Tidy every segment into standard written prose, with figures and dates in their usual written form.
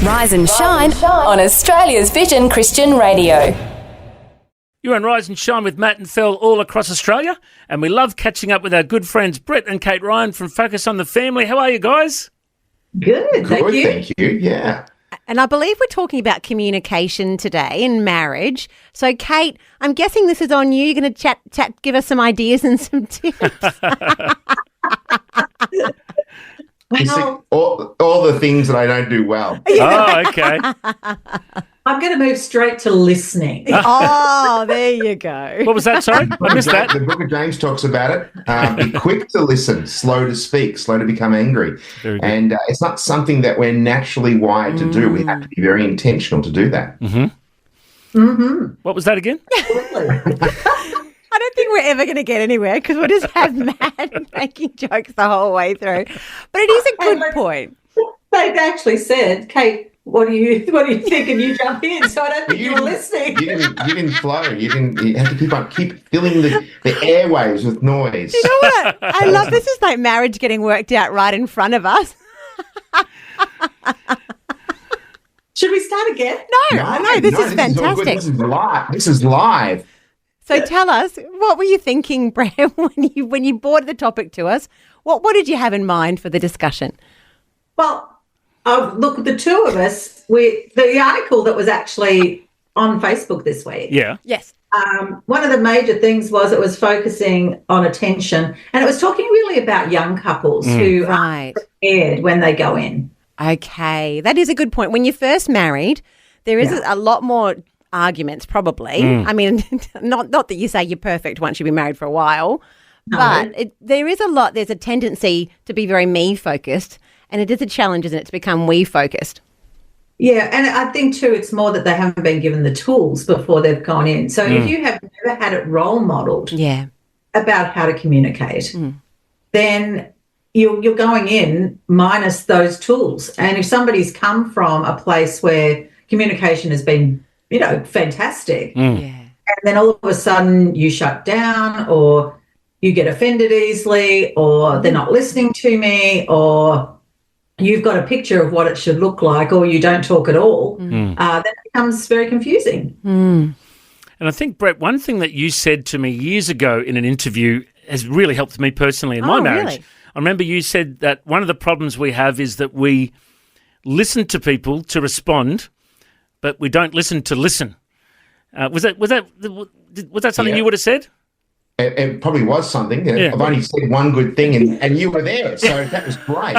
Rise and Shine on Australia's Vision Christian Radio. You're on Rise and Shine with Matt and Fel all across Australia, and we love catching up with our good friends Brett and Kate Ryan from Focus on the Family. How are you guys? Good, thank you. Thank you, yeah. And I believe we're talking about communication today in marriage. So, Kate, I'm guessing this is on you. You're going to chat, give us some ideas and some tips. Well, all the things that I don't do well. Oh, okay. I'm going to move straight to listening. Oh, there you go. What was that, sorry? I missed that. The book of James talks about it. Be quick to listen, slow to speak, slow to become angry. And it's not something that we're naturally wired to do. We have to be very intentional to do that. What was that again? I don't think we're ever going to get anywhere because we'll just have Matt making jokes the whole way through. But it is a good point. They've actually said, Kate, what do you think? And you jump in, so I don't think you were listening. You didn't flow. You had to keep filling the airwaves with noise. You know what? I love this. Is like marriage getting worked out right in front of us. Should we start again? No, this is fantastic. This is live. So tell us, what were you thinking, Brad, when you brought the topic to us? What did you have in mind for the discussion? Well, look, the two of us, the article that was actually on Facebook this week. Yeah. Yes. One of the major things was it was focusing on attention, and it was talking really about young couples who are prepared when they go in. Okay, that is a good point. When you're first married, there is a lot more arguments, probably. I mean, not that you say you're perfect once you've been married for a while, but there is a lot. There's a tendency to be very me-focused, and it is a challenge, isn't it, to become we-focused? Yeah, and I think, too, it's more that they haven't been given the tools before they've gone in. So if you have never had it role modelled about how to communicate, then you're going in minus those tools. And if somebody's come from a place where communication has been fantastic. And then all of a sudden you shut down, or you get offended easily, or they're not listening to me, or you've got a picture of what it should look like, or you don't talk at all, then it becomes very confusing. And I think, Brett, one thing that you said to me years ago in an interview has really helped me personally in my marriage. Really? I remember you said that one of the problems we have is that we listen to people to respond, but we don't listen to listen. Was that something you would have said? It probably was something. I've only said one good thing, and you were there, so that was great.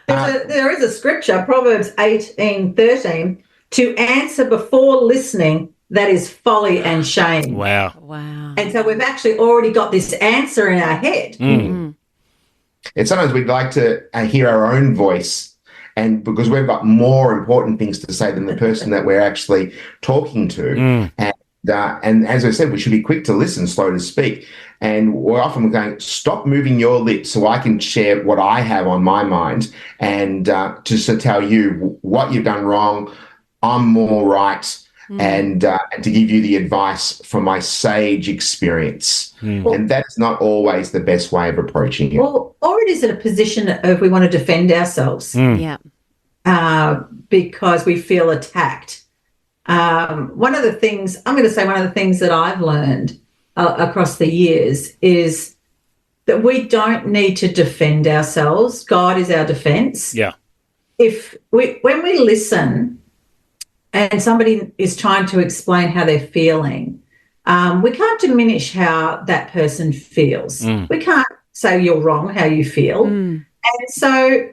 There is a scripture, Proverbs 18:13, to answer before listening, that is folly and shame. Wow. And so we've actually already got this answer in our head. And sometimes we'd like to hear our own voice, and because we've got more important things to say than the person that we're actually talking to. And as I said, we should be quick to listen, slow to speak. And we're often going, stop moving your lips so I can share what I have on my mind, and just to tell you what you've done wrong, I'm more right, and to give you the advice from my sage experience. And that's not always the best way of approaching it. Or it is in a position of we want to defend ourselves because we feel attacked. One of the things that I've learned across the years is that we don't need to defend ourselves. God is our defense. Yeah. When we listen and somebody is trying to explain how they're feeling, we can't diminish how that person feels. We can't say you're wrong how you feel. And so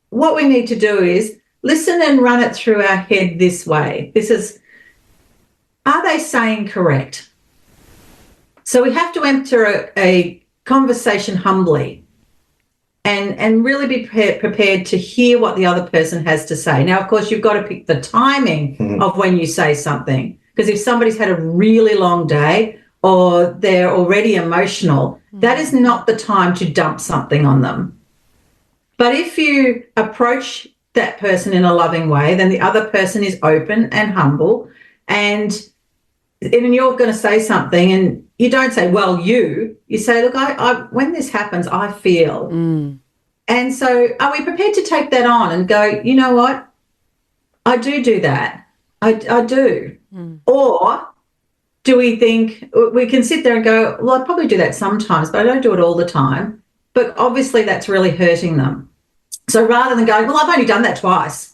what we need to do is listen and run it through our head this way. Are they saying correct? So we have to enter a conversation humbly and really be prepared to hear what the other person has to say. Now, of course, you've got to pick the timing of when you say something, because if somebody's had a really long day or they're already emotional, that is not the time to dump something on them. But if you approach that person in a loving way, then the other person is open and humble, and you're going to say something and you don't say, well, you say, look, I when this happens, I feel. And so are we prepared to take that on and go, you know what? I do that. I do. Or do we think we can sit there and go, well, I probably do that sometimes, but I don't do it all the time. But obviously that's really hurting them. So rather than going, well, I've only done that twice,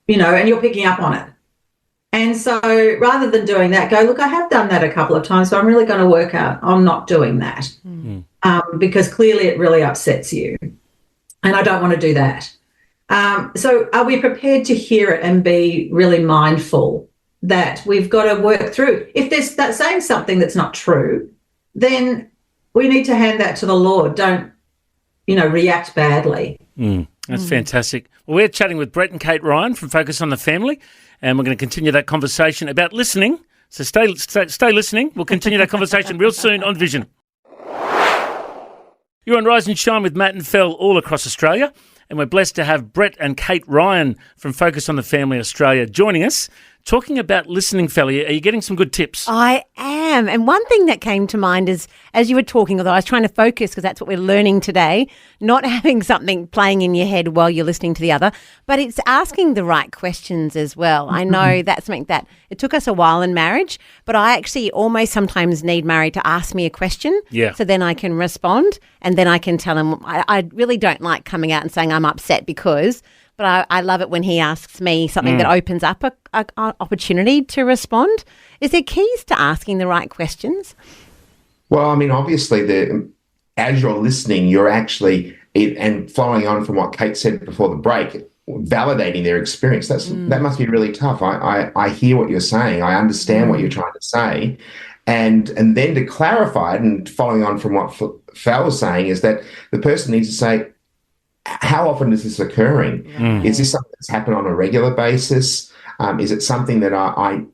and you're picking up on it. And so rather than doing that, go, look, I have done that a couple of times, but I'm really going to work out on not doing that because clearly it really upsets you. And I don't want to do that. So are we prepared to hear it and be really mindful that we've got to work through? If there's that saying something that's not true, then we need to hand that to the Lord. Don't, react badly. That's fantastic. Well, we're chatting with Brett and Kate Ryan from Focus on the Family, and we're going to continue that conversation about listening. So stay listening. We'll continue that conversation real soon on Vision. You're on Rise and Shine with Matt and Fel all across Australia, and we're blessed to have Brett and Kate Ryan from Focus on the Family Australia joining us, talking about listening, Fel. Are you getting some good tips? I am. And one thing that came to mind is, as you were talking, although I was trying to focus because that's what we're learning today, not having something playing in your head while you're listening to the other, but it's asking the right questions as well. I know that's something that it took us a while in marriage, but I actually almost sometimes need Murray to ask me a question so then I can respond and then I can tell him. I really don't like coming out and saying I'm upset because... But I love it when he asks me something that opens up a opportunity to respond. Is there keys to asking the right questions? Well, I mean, obviously, as you're listening, you're actually, and following on from what Kate said before the break, validating their experience. That must be really tough. I hear what you're saying. I understand what you're trying to say. And then to clarify it, and following on from what Fel was saying, is that the person needs to say, how often is this occurring? Is this something that's happened on a regular basis? Is it something that I've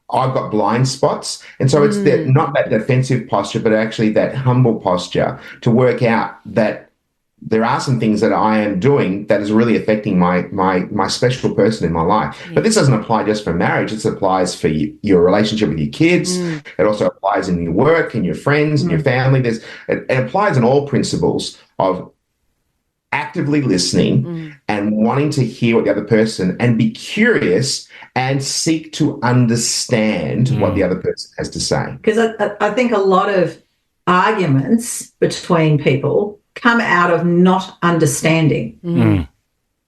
got blind spots? And so it's not that defensive posture, but actually that humble posture to work out that there are some things that I am doing that is really affecting my special person in my life. But this doesn't apply just for marriage. It applies for your relationship with your kids. It also applies in your work and your friends and your family. It applies in all principles of actively listening and wanting to hear what the other person and be curious and seek to understand what the other person has to say. Because I think a lot of arguments between people come out of not understanding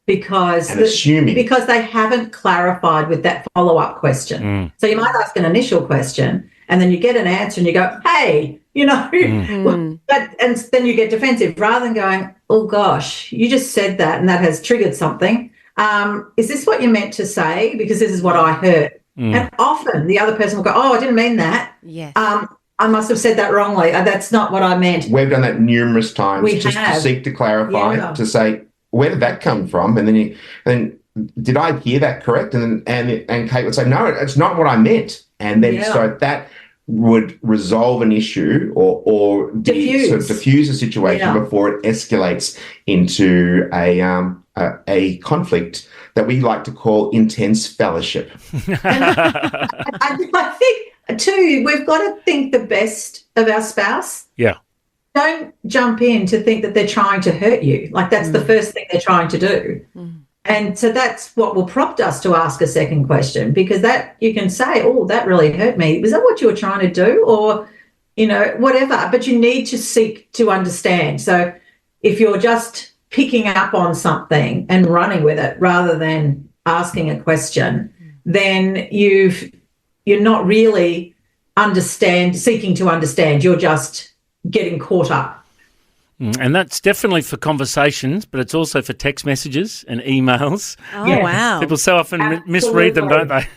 because they haven't clarified with that follow-up question. So you might ask an initial question and then you get an answer and you go, hey, and then you get defensive rather than going, oh gosh, you just said that and that has triggered something. Is this what you meant to say? Because this is what I heard. And often the other person will go, oh, I didn't mean that. Yes. I must have said that wrongly. That's not what I meant. We've done that numerous times to seek to clarify, to say, where did that come from? And then did I hear that correct? And Kate would say, no, it's not what I meant. And then so that would resolve an issue or diffuse a situation before it escalates into a conflict that we like to call intense fellowship. I think, too, we've got to think the best of our spouse. Yeah. Don't jump in to think that they're trying to hurt you. Like that's the first thing they're trying to do. And so that's what will prompt us to ask a second question, because that you can say, oh, that really hurt me. Was that what you were trying to do? Or, whatever. But you need to seek to understand. So if you're just picking up on something and running with it rather than asking a question, then you're not really seeking to understand. You're just getting caught up. And that's definitely for conversations, but it's also for text messages and emails. Oh, wow. People so often misread them, don't they?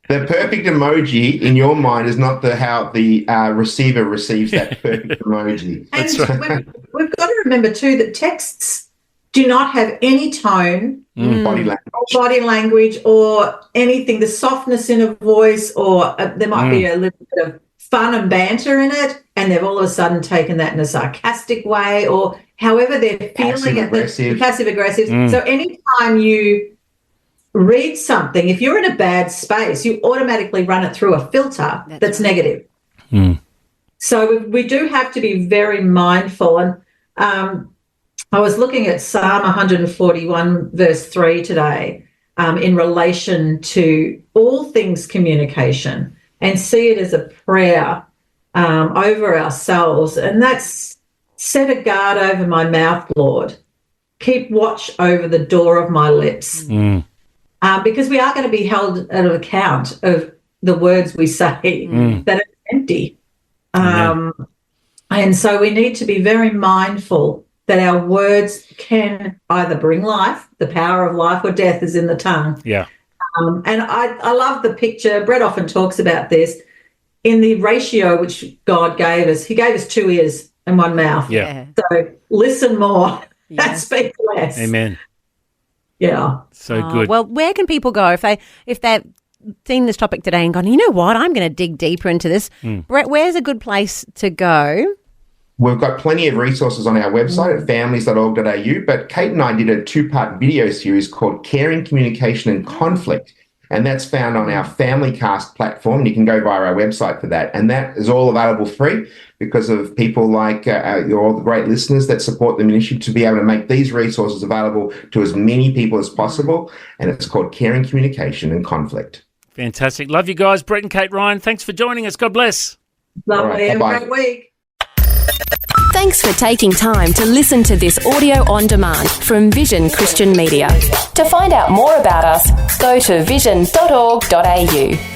The perfect emoji in your mind is not how the receiver receives that perfect emoji. That's right. We've got to remember, too, that texts do not have any tone, body language or anything, the softness in a voice, or there might be a little bit of fun and banter in it, and they've all of a sudden taken that in a sarcastic way or however they're feeling it. Passive-aggressive. So anytime you read something, if you're in a bad space, you automatically run it through a filter that's negative. So we do have to be very mindful. And I was looking at Psalm 141, verse 3 today, in relation to all things communication, and see it as a prayer over ourselves. And that's, set a guard over my mouth, Lord. Keep watch over the door of my lips. Because we are going to be held at account of the words we say that are empty. And so we need to be very mindful that our words can either bring life, the power of life, or death is in the tongue. Yeah. And I love the picture. Brett often talks about this in the ratio which God gave us. He gave us 2 ears and 1 mouth. Yeah. So listen more and Yes. speak less. Amen. Yeah. So good. Well, where can people go if they've seen this topic today and gone, you know what, I'm going to dig deeper into this? Brett, where's a good place to go? We've got plenty of resources on our website at families.org.au, but Kate and I did a 2-part video series called Caring, Communication and Conflict, and that's found on our FamilyCast platform, and you can go via our website for that. And that is all available free because of people like all the great listeners that support the ministry to be able to make these resources available to as many people as possible, and it's called Caring, Communication and Conflict. Fantastic. Love you guys. Brett and Kate Ryan, thanks for joining us. God bless. Lovely. All right, Have a bye-bye. great week. Thanks for taking time to listen to this audio on demand from Vision Christian Media. To find out more about us, go to vision.org.au.